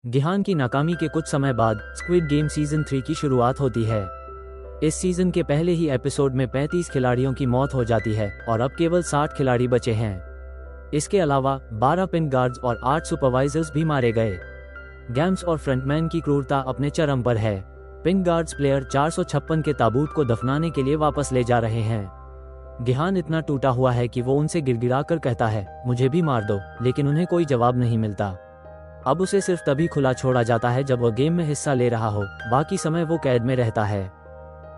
गिहान की नाकामी के कुछ समय बाद स्क्विड गेम सीजन 3 की शुरुआत होती है। इस सीजन के पहले ही एपिसोड में 35 खिलाड़ियों की मौत हो जाती है और अब केवल 60 खिलाड़ी बचे हैं। इसके अलावा 12 पिन गार्ड्स और 8 सुपरवाइजर्स भी मारे गए। गैम्स और फ्रंटमैन की क्रूरता अपने चरम पर है। पिन गार्ड्स प्लेयर 456 के ताबूत को दफनाने के लिए वापस ले जा रहे हैं। गिहान इतना टूटा हुआ है कि वो उनसे गिड़गिड़ाकर कहता है, मुझे भी मार दो, लेकिन उन्हें कोई जवाब नहीं मिलता। अब उसे सिर्फ तभी खुला छोड़ा जाता है जब वह गेम में हिस्सा ले रहा हो, बाकी समय वो कैद में रहता है।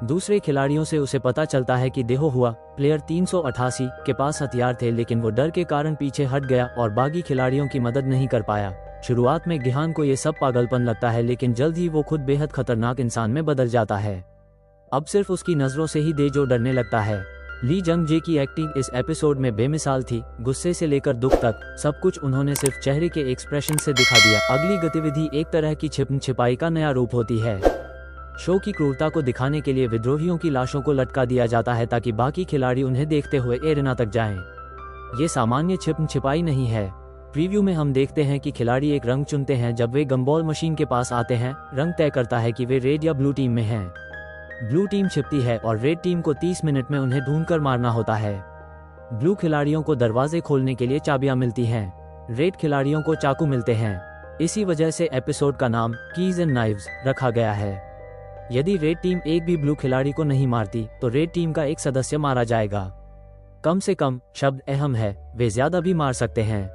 दूसरे खिलाड़ियों से उसे पता चलता है कि देहो हुआ प्लेयर 388 के पास हथियार थे, लेकिन वो डर के कारण पीछे हट गया और बाकी खिलाड़ियों की मदद नहीं कर पाया। शुरुआत में गिहान को ये सब पागलपन लगता है, लेकिन जल्द ही वो खुद बेहद खतरनाक इंसान में बदल जाता है। अब सिर्फ उसकी नजरों से ही देजो डरने लगता है। ली जंग जे की एक्टिंग इस एपिसोड में बेमिसाल थी। गुस्से से लेकर दुख तक सब कुछ उन्होंने सिर्फ चेहरे के एक्सप्रेशन से दिखा दिया। अगली गतिविधि एक तरह की छिपन छिपाई का नया रूप होती है। शो की क्रूरता को दिखाने के लिए विद्रोहियों की लाशों को लटका दिया जाता है ताकि बाकी खिलाड़ी उन्हें देखते हुए एरेना तक जाएं। ये सामान्य छिपन छिपाई नहीं है। प्रीव्यू में हम देखते हैं कि खिलाड़ी एक रंग चुनते हैं। जब वे गम्बॉल मशीन के पास आते हैं, रंग तय करता है कि वे रेड या ब्लू टीम में हैं। ब्लू टीम छिपती है और रेड टीम को 30 मिनट में उन्हें ढूंढकर मारना होता है। ब्लू खिलाड़ियों को दरवाजे खोलने के लिए चाबियां मिलती हैं। रेड खिलाड़ियों को चाकू मिलते हैं। इसी वजह से एपिसोड का नाम कीज एंड नाइव्स रखा गया है। यदि रेड टीम एक भी ब्लू खिलाड़ी को नहीं मारती तो रेड टीम का एक सदस्य मारा जाएगा। कम से कम शब्द अहम है, वे ज्यादा भी मार सकते हैं।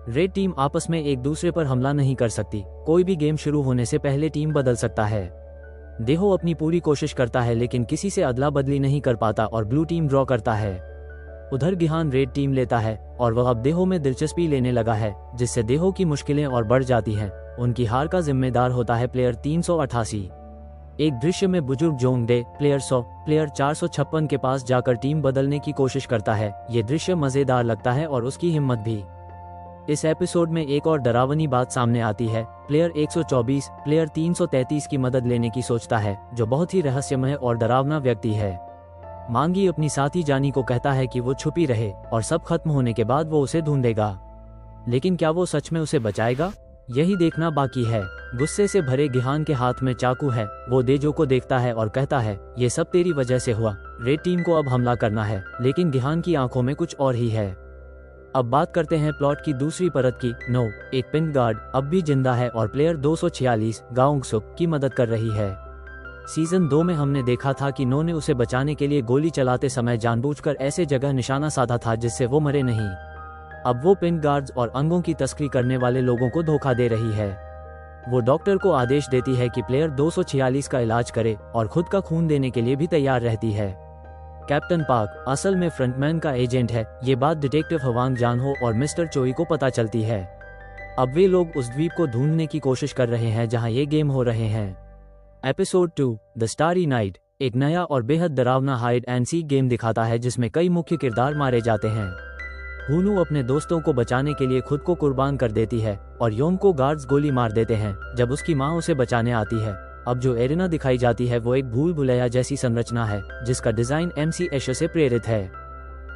रेड टीम आपस में एक दूसरे पर हमला नहीं कर सकती। कोई भी गेम शुरू होने से पहले टीम बदल सकता है। देहो अपनी पूरी कोशिश करता है, लेकिन किसी से अदला बदली नहीं कर पाता और ब्लू टीम ड्रॉ करता है। उधर गिहान रेड टीम लेता है और वह अब देहो में दिलचस्पी लेने लगा है, जिससे देहो की मुश्किलें और बढ़ जाती हैं। उनकी हार का जिम्मेदार होता है प्लेयर 388। एक दृश्य में बुजुर्ग जोंग डे प्लेयर 100 प्लेयर 456 के पास जाकर टीम बदलने की कोशिश करता है। ये दृश्य मजेदार लगता है और उसकी हिम्मत भी। इस एपिसोड में एक और डरावनी बात सामने आती है। प्लेयर 124 प्लेयर 333 की मदद लेने की सोचता है, जो बहुत ही रहस्यमय और डरावना व्यक्ति है। मांगी अपनी साथी जानी को कहता है कि वो छुपी रहे और सब खत्म होने के बाद वो उसे ढूंढेगा, लेकिन क्या वो सच में उसे बचाएगा? यही देखना बाकी है। गुस्से से भरे गिहान के हाथ में चाकू है। वो देजो को देखता है और कहता है, ये सब तेरी वजह से हुआ। रेड टीम को अब हमला करना है, लेकिन गिहान की आंखों में कुछ और ही है। अब बात करते हैं प्लॉट की दूसरी परत की। नो, एक पिन गार्ड अब भी जिंदा है और प्लेयर 246 गाउंग सुक की मदद कर रही है। सीजन 2 में हमने देखा था कि नो ने उसे बचाने के लिए गोली चलाते समय जानबूझकर ऐसे जगह निशाना साधा था जिससे वो मरे नहीं। अब वो पिन गार्ड्स और अंगों की तस्करी करने वाले लोगों को धोखा दे रही है। वो डॉक्टर को आदेश देती है कि प्लेयर 246 का इलाज करे और खुद का खून देने के लिए भी तैयार रहती है। कैप्टन पार्क असल में फ्रंटमैन का एजेंट है। ये बात डिटेक्टिव हवांग जानहो और मिस्टर चोई को पता चलती है। अब वे लोग उस द्वीप को ढूंढने की कोशिश कर रहे हैं जहां ये गेम हो रहे हैं। एपिसोड 2 द स्टारी नाइट एक नया और बेहद डरावना हाइड एंड सीक गेम दिखाता है, जिसमें कई मुख्य किरदार मारे जाते हैं। हुनू अपने दोस्तों को बचाने के लिए खुद को कुर्बान कर देती है और योंग को गार्ड्स गोली मार देते हैं जब उसकी माँ उसे बचाने आती है। अब जो एरेना दिखाई जाती है वो एक भूल भुलैया जैसी संरचना है, जिसका डिजाइन MC एशर से प्रेरित है।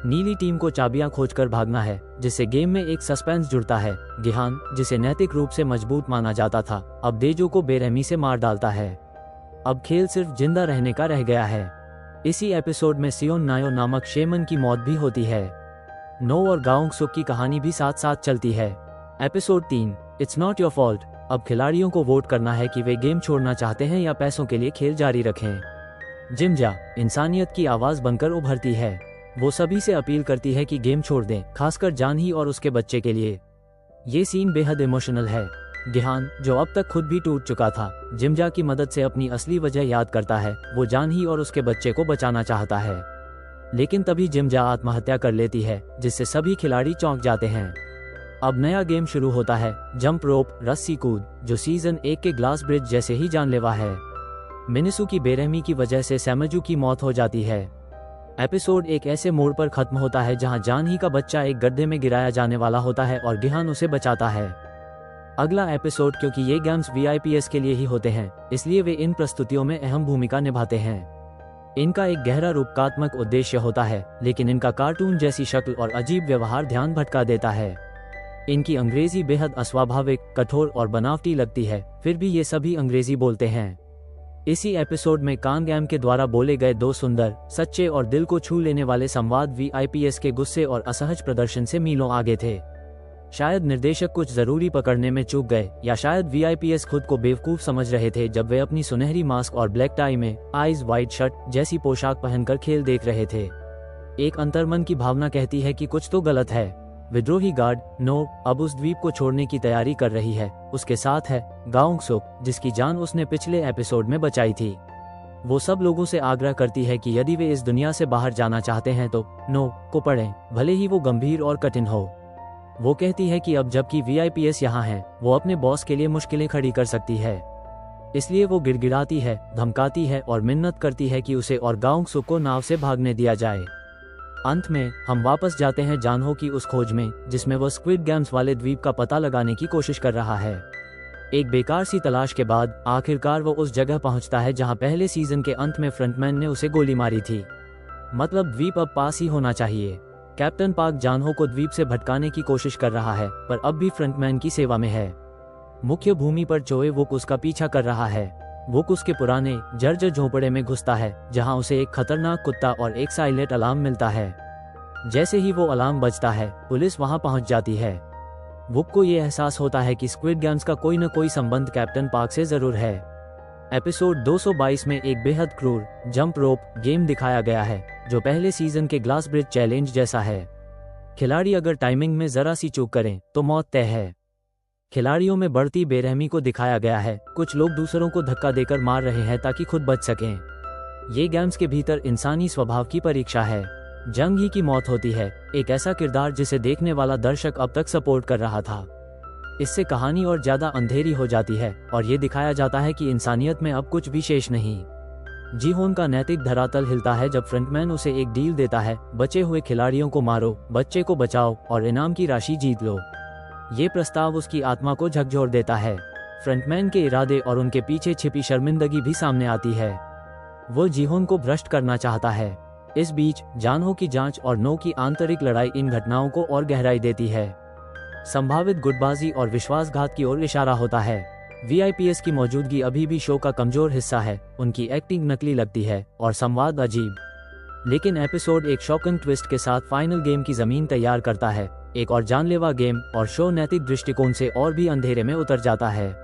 नीली टीम को चाबियां खोजकर भागना है, जिससे गेम में एक सस्पेंस जुड़ता है। गिहान, जिसे नैतिक रूप से मजबूत माना जाता था, अब देजो को बेरहमी से मार डालता है। अब खेल सिर्फ जिंदा रहने का रह गया है। इसी एपिसोड में सियोन नायो नामक शेमन की मौत भी होती है। नो और गाउंग सुक की कहानी भी साथ साथ चलती है। Episode 3 it's not your fault अब खिलाड़ियों को वोट करना है कि वे गेम छोड़ना चाहते हैं या पैसों के लिए खेल जारी रखें। जिमजा इंसानियत की आवाज बनकर उभरती है। वो सभी से अपील करती है कि गेम छोड़ दें, खासकर जानही और उसके बच्चे के लिए। ये सीन बेहद इमोशनल है। गिहान, जो अब तक खुद भी टूट चुका था, जिमजा की मदद से अपनी असली वजह याद करता है। वो जानही और उसके बच्चे को बचाना चाहता है, लेकिन तभी जिमजा आत्महत्या कर लेती है, जिससे सभी खिलाड़ी चौंक जाते हैं। अब नया गेम शुरू होता है, जंप रोप रस्सी कूद, जो सीजन 1 के ग्लास ब्रिज जैसे ही जानलेवा है। मिनिसू की बेरहमी की वजह से सैमजू की मौत हो जाती है। एपिसोड एक ऐसे मोड़ पर खत्म होता है जहां जानही का बच्चा एक गड्ढे में गिराया जाने वाला होता है और गिहान उसे बचाता है। अगला एपिसोड, क्योंकि ये गेम्स VIPs के लिए ही होते हैं, इसलिए वे इन प्रस्तुतियों में अहम भूमिका निभाते हैं। इनका एक गहरा रूपकात्मक उद्देश्य होता है, लेकिन इनका कार्टून जैसी शक्ल और अजीब व्यवहार ध्यान भटका देता है। इनकी अंग्रेजी बेहद अस्वाभाविक, कठोर और बनावटी लगती है, फिर भी ये सभी अंग्रेजी बोलते हैं। इसी एपिसोड में कांग एम के द्वारा बोले गए दो सुंदर, सच्चे और दिल को छू लेने वाले संवाद वीआईपीएस के गुस्से और असहज प्रदर्शन से मीलों आगे थे। शायद निर्देशक कुछ जरूरी पकड़ने में चूक गए, या शायद वीआईपीएस खुद को बेवकूफ समझ रहे थे जब वे अपनी सुनहरी मास्क और ब्लैक टाई में आइज वाइट शर्ट जैसी पोशाक पहनकर खेल देख रहे थे। एक अंतर्मन की भावना कहती है कि कुछ तो गलत है। विद्रोही गार्ड नो अब उस द्वीप को छोड़ने की तैयारी कर रही है। उसके साथ है गाओंग सुक, जिसकी जान उसने पिछले एपिसोड में बचाई थी। वो सब लोगों से आग्रह करती है कि यदि वे इस दुनिया से बाहर जाना चाहते हैं तो नो को पढ़ें, भले ही वो गंभीर और कठिन हो। वो कहती है कि अब जबकि वीआईपीएस यहाँ है, वो अपने बॉस के लिए मुश्किलें खड़ी कर सकती है। इसलिए वो गिड़गिड़ाती है, धमकाती है और मिन्नत करती है कि उसे और गाओंग सुक को नाव से भागने दिया जाए। अंत में हम वापस जाते हैं जानहो की उस खोज में, जिसमें वह स्क्विड गेम्स वाले द्वीप का पता लगाने की कोशिश कर रहा है। एक बेकार सी तलाश के बाद आखिरकार वो उस जगह पहुंचता है जहां पहले सीजन के अंत में फ्रंटमैन ने उसे गोली मारी थी। मतलब द्वीप अब पास ही होना चाहिए। कैप्टन पार्क जानहो को द्वीप से भटकाने की कोशिश कर रहा है, पर अब भी फ्रंटमैन की सेवा में है। मुख्य भूमि पर चोए वुक उसका पीछा कर रहा है। वुक उसके पुराने जर्जर झोंपड़े में घुसता है, जहां उसे एक खतरनाक कुत्ता और एक साइलेंट अलार्म मिलता है। जैसे ही वो अलार्म बजता है, पुलिस वहां पहुंच जाती है। वुक को ये एहसास होता है कि स्क्विड गेम्स का कोई न कोई संबंध कैप्टन पार्क से जरूर है। एपिसोड 222 में एक बेहद क्रूर जंप रोप गेम दिखाया गया है, जो पहले सीजन के ग्लास ब्रिज चैलेंज जैसा है। खिलाड़ी अगर टाइमिंग में जरा सी चूक करें तो मौत तय है। खिलाड़ियों में बढ़ती बेरहमी को दिखाया गया है। कुछ लोग दूसरों को धक्का देकर मार रहे हैं ताकि खुद बच सकें। ये गेम्स के भीतर इंसानी स्वभाव की परीक्षा है। जंग ही की मौत होती है, एक ऐसा किरदार जिसे देखने वाला दर्शक अब तक सपोर्ट कर रहा था। इससे कहानी और ज्यादा अंधेरी हो जाती है और ये दिखाया जाता है कि इंसानियत में अब कुछ भी शेष नहीं। जीहोन का नैतिक धरातल हिलता है जब फ्रंटमैन उसे एक डील देता है, बचे हुए खिलाड़ियों को मारो, बच्चे को बचाओ और इनाम की राशि जीत लो। ये प्रस्ताव उसकी आत्मा को झकझोर देता है। फ्रंटमैन के इरादे और उनके पीछे छिपी शर्मिंदगी भी सामने आती है। वो जीहोन को भ्रष्ट करना चाहता है। इस बीच जानहो की जांच और नो की आंतरिक लड़ाई इन घटनाओं को और गहराई देती है। संभावित गुटबाजी और विश्वासघात की ओर इशारा होता है। वीआईपीएस की मौजूदगी अभी भी शो का कमजोर हिस्सा है। उनकी एक्टिंग नकली लगती है और संवाद अजीब। लेकिन एपिसोड एक शॉकिंग ट्विस्ट के साथ फाइनल गेम की जमीन तैयार करता है, एक और जानलेवा गेम, और शो नैतिक दृष्टिकोण से और भी अंधेरे में उतर जाता है।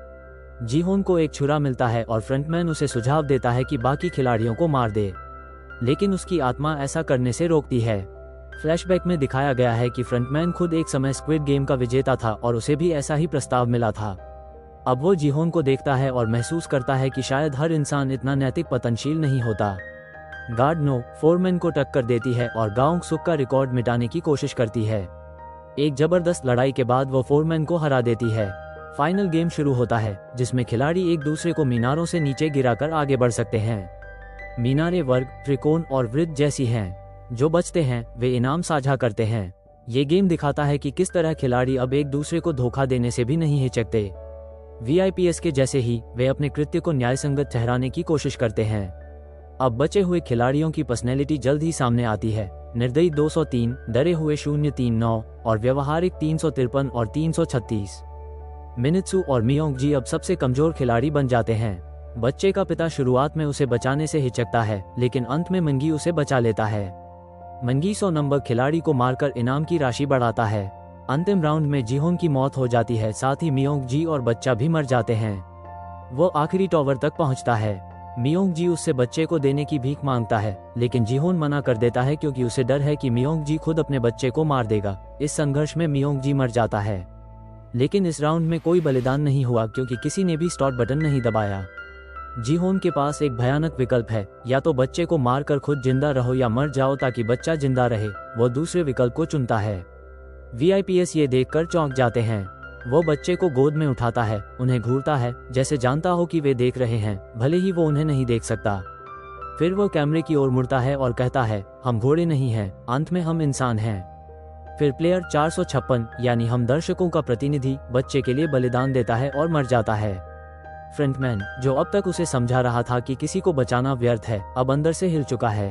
जीहोन को एक छुरा मिलता है और फ्रंटमैन उसे सुझाव देता है कि बाकी खिलाड़ियों को मार दे, लेकिन उसकी आत्मा ऐसा करने से रोकती है। फ्लैशबैक में दिखाया गया है कि फ्रंटमैन खुद एक समय स्क्विड गेम का विजेता था और उसे भी ऐसा ही प्रस्ताव मिला था। अब वो जीहोन को देखता है और महसूस करता है कि शायद हर इंसान इतना नैतिक पतनशील नहीं होता। गार्ड नो फोरमैन को टक्कर देती है और गाओंग सुक का रिकॉर्ड मिटाने की कोशिश करती है। एक जबरदस्त लड़ाई के बाद वो फोरमैन को हरा देती है। फाइनल गेम शुरू होता है, जिसमें खिलाड़ी एक दूसरे को मीनारों से नीचे गिराकर आगे बढ़ सकते हैं। मीनारें वर्ग, त्रिकोण और वृत्त जैसी हैं। जो बचते हैं वे इनाम साझा करते हैं। ये गेम दिखाता है कि किस तरह खिलाड़ी अब एक दूसरे को धोखा देने से भी नहीं हिचकते। वीआईपीएस के जैसे ही वे अपने कृत्य को न्यायसंगत ठहराने की कोशिश करते हैं। अब बचे हुए खिलाड़ियों की पर्सनैलिटी जल्द ही सामने आती है। निर्दयी 203, डरे हुए 039 और व्यवहारिक 353 और 336। मिनित्सु और मियोंग जी अब सबसे कमजोर खिलाड़ी बन जाते हैं। बच्चे का पिता शुरुआत में उसे बचाने से हिचकता है, लेकिन अंत में मंगी उसे बचा लेता है। मंगी 100 नंबर खिलाड़ी को मारकर इनाम की राशि बढ़ाता है। अंतिम राउंड में जीहोन की मौत हो जाती है, साथ ही मियोंग जी और बच्चा भी मर जाते हैं। वो आखिरी टॉवर तक पहुंचता है। मियोंग जी उससे बच्चे को देने की भीख मांगता है, लेकिन जीहोन मना कर देता है क्योंकि उसे डर है कि मियोंग जी खुद अपने बच्चे को मार देगा। इस संघर्ष में मियोंग जी मर जाता है, लेकिन इस राउंड में कोई बलिदान नहीं हुआ क्योंकि किसी ने भी स्टार्ट बटन नहीं दबाया। जीहोन के पास एक भयानक विकल्प है, या तो बच्चे को मारकर खुद जिंदा रहो या मर जाओ ताकि बच्चा जिंदा रहे। वो दूसरे विकल्प को चुनता है। वीआईपीएस ये देखकर चौंक जाते हैं। वो बच्चे को गोद में उठाता है, उन्हें घूरता है जैसे जानता हो कि वे देख रहे हैं, भले ही वो उन्हें नहीं देख सकता। फिर वो कैमरे की ओर मुड़ता है और कहता है, हम घोड़े नहीं हैं, अंत में हम इंसान हैं। फिर प्लेयर 456 यानी हम दर्शकों का प्रतिनिधि बच्चे के लिए बलिदान देता है और मर जाता है। फ्रंटमैन, जो अब तक उसे समझा रहा था कि किसी को बचाना व्यर्थ है, अब अंदर से हिल चुका है।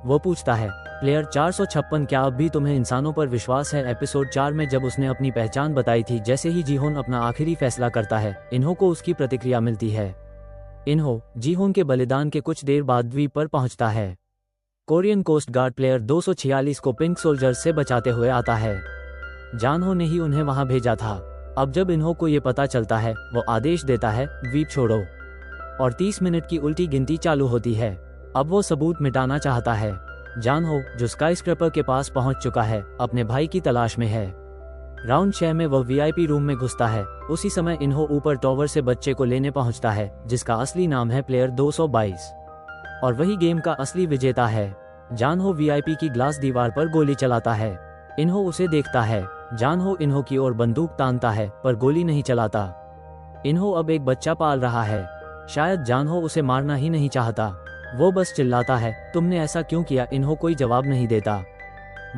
वो पूछता है, प्लेयर 456 क्या अब भी तुम्हें इंसानों पर विश्वास है? एपिसोड 4 में जब उसने अपनी पहचान बताई थी, जैसे ही जीहोन अपना आखिरी फैसला करता है, इन्हो को उसकी प्रतिक्रिया मिलती है। इन्हो जीहोन के बलिदान के कुछ देर बाद द्वीप पर पहुंचता है। कोरियन कोस्ट गार्ड प्लेयर 246 को पिंक सोल्जर से बचाते हुए आता है। जानहो ने ही उन्हें वहां भेजा था। अब जब इन्हो को ये पता चलता है, वो आदेश देता है, द्वीप छोड़ो, और 30 मिनट की उल्टी गिनती चालू होती है। अब वो सबूत मिटाना चाहता है। जानहो, जो स्काईस्क्रैपर के पास पहुंच चुका है, अपने भाई की तलाश में है। राउंड 6 में वह वीआईपी रूम में घुसता है। उसी समय इन्हो ऊपर टॉवर से बच्चे को लेने पहुंचता है, जिसका असली नाम है प्लेयर 222, और वही गेम का असली विजेता है। जानहो वीआईपी की ग्लास दीवार पर गोली चलाता है। इन्हो उसे देखता है। जानहो इन्हो की ओर बंदूक तानता है, पर गोली नहीं चलाता। इन्हो अब एक बच्चा पाल रहा है। शायद जानहो उसे मारना ही नहीं चाहता। वो बस चिल्लाता है, तुमने ऐसा क्यों किया? इन्हो कोई जवाब नहीं देता,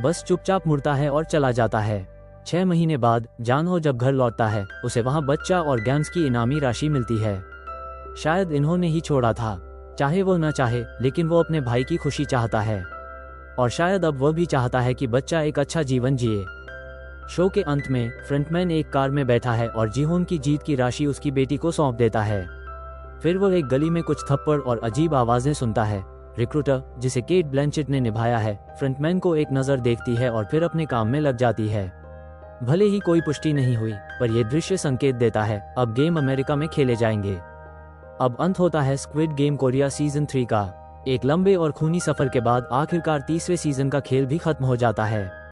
बस चुपचाप मुड़ता है और चला जाता है। 6 महीने बाद जानहो जब घर लौटता है, उसे वहां बच्चा और गैम्स की इनामी राशि मिलती है। शायद इन्होंने ही छोड़ा था, चाहे वो न चाहे, लेकिन वो अपने भाई की खुशी चाहता है, और शायद अब वह भी चाहता है कि बच्चा एक अच्छा जीवन जिए। शो के अंत में फ्रंटमैन एक कार में बैठा है और जीहोन की जीत की राशि उसकी बेटी को सौंप देता है। फिर वो एक गली में कुछ थप्पड़ और अजीब आवाजें सुनता है। रिक्रूटर, जिसे केट ब्लैंचेट ने निभाया है, फ्रंटमैन को एक नज़र देखती है और फिर अपने काम में लग जाती है। भले ही कोई पुष्टि नहीं हुई, पर यह दृश्य संकेत देता है अब गेम अमेरिका में खेले जाएंगे। अब अंत होता है स्क्विड गेम कोरिया सीजन 3 का। एक लंबे और खूनी सफर के बाद आखिरकार तीसरे सीजन का खेल भी खत्म हो जाता है।